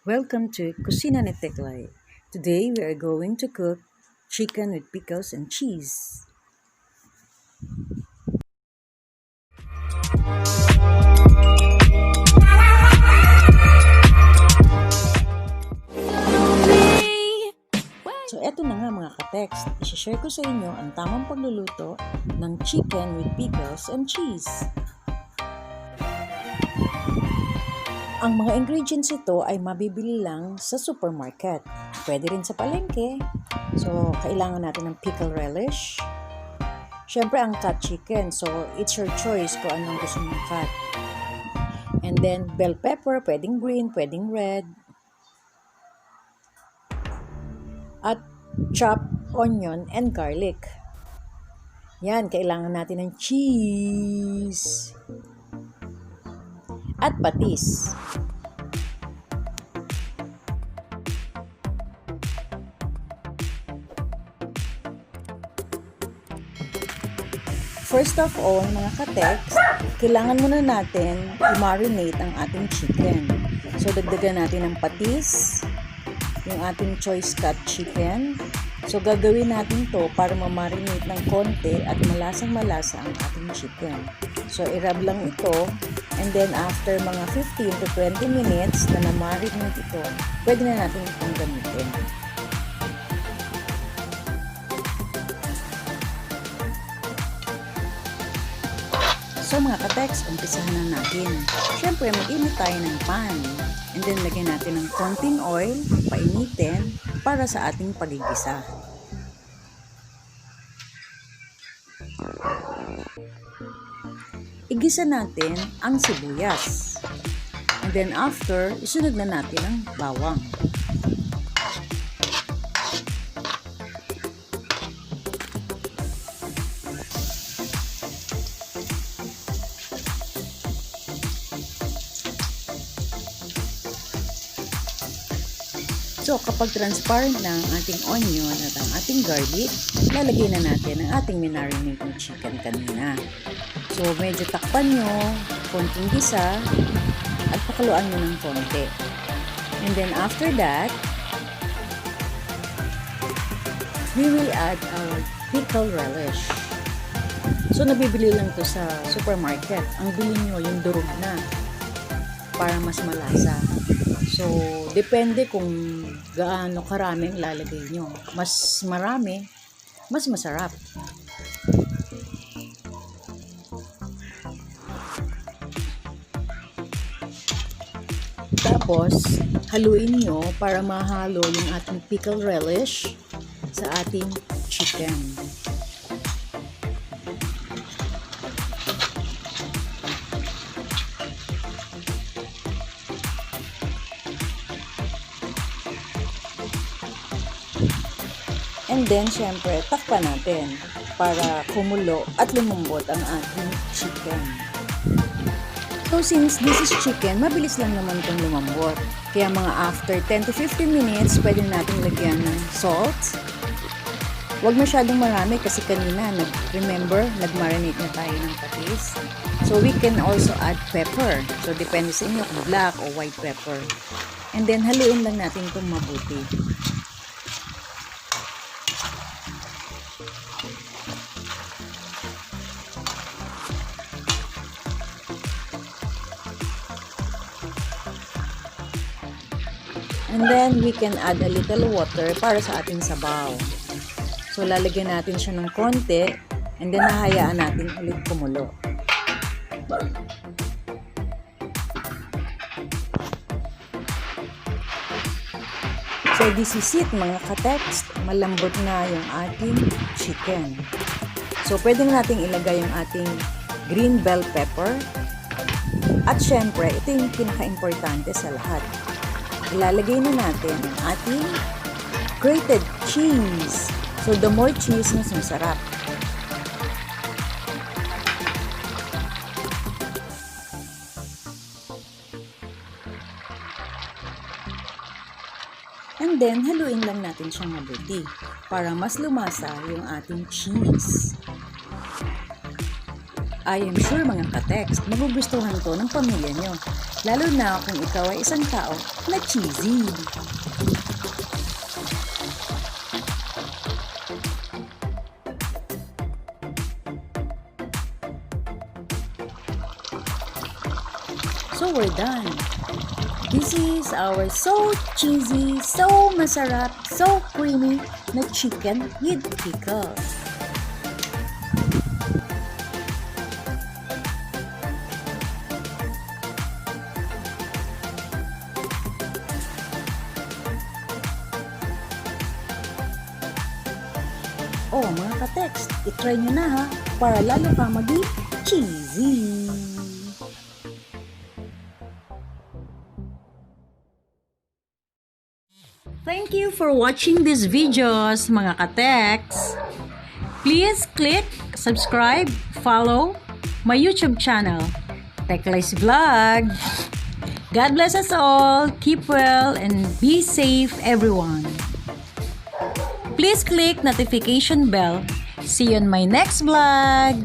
Welcome to Kusina ni Teklay. Today we are going to cook chicken with pickles and cheese. So eto na nga mga ka-text, i-share ko sa inyo ang tamang pagluluto ng chicken with pickles and cheese. Ang mga ingredients ito ay mabibili lang sa supermarket. Pwede rin sa palengke. So, kailangan natin ng pickle relish. Siyempre, ang cut chicken. So, it's your choice kung anong gusto mong cut. And then, bell pepper. Pwedeng green, pwedeng red. At chopped onion and garlic. Yan, kailangan natin ng cheese. At patis. First of all, mga ka-text, kailangan muna natin i-marinate ang ating chicken. So, dagdagan natin ng patis, yung ating choice cut chicken. So, gagawin natin to para ma-marinate ng konti at malasang-malasa ang ating chicken. So, i-rub lang ito. And then, after mga 15 to 20 minutes na na-marinate ito, pwede na natin itong gamitin. So, mga ka-text, umpisahan na natin. Siyempre, mag-init tayo ng pan. And then, lagyan natin ng konting oil, painitin, para sa ating pagigisa. Igisa natin ang sibuyas. And then after, isunod na natin ang bawang. So, kapag transparent na ang ating onion at ang ating garlic, lalagyan na natin ang ating marinate ng chicken kanina. So, medyo takpan nyo, konting gisa, at pakaluan nyo ng konti. And then after that, we will add our pickle relish. So, nabibili lang to sa supermarket. Ang bilhin nyo yung durog na para mas malasa. So, depende kung gaano karaming lalagay nyo. Mas marami, mas masarap. Tapos, haluin nyo para mahalo yung ating pickle relish sa ating chicken. And then, syempre, takpan natin para kumulo at lumambot ang ating chicken. So, since this is chicken, mabilis lang naman itong lumambot. Kaya mga after 10 to 15 minutes, pwede natin lagyan ng salt. Huwag masyadong marami kasi kanina, nag-marinate na tayo ng patis. So, we can also add pepper. So, depende sa inyo kung black o white pepper. And then, haluin lang natin itong mabuti. And then, we can add a little water para sa ating sabaw. So, lalagyan natin siya ng konti and then hahayaan natin ulit kumulo. So, this is it mga ka-text. Malambot na yung ating chicken. So, pwede natin ilagay yung ating green bell pepper. At syempre, ito yung pinaka-importante sa lahat. Ilalagay na natin ang ating grated cheese. So, the more cheese, mas masarap. And then, haluin lang natin siyang mabuti para mas lumasa yung ating cheese. I am sure mga ka-text, magugustuhan to ng pamilya nyo. Lalo na kung ikaw ay isang tao na cheesy. So we're done. This is our so cheesy, so masarap, so creamy na chicken with pickles. Oh, mga ka-text, itry nyo na ha, para lalo kang maging cheesy. Thank you for watching these videos, mga ka-text. Please click subscribe, follow my YouTube channel, Teklay's Vlog. God bless us all, keep well, and be safe everyone. Please click notification bell. See you on my next vlog.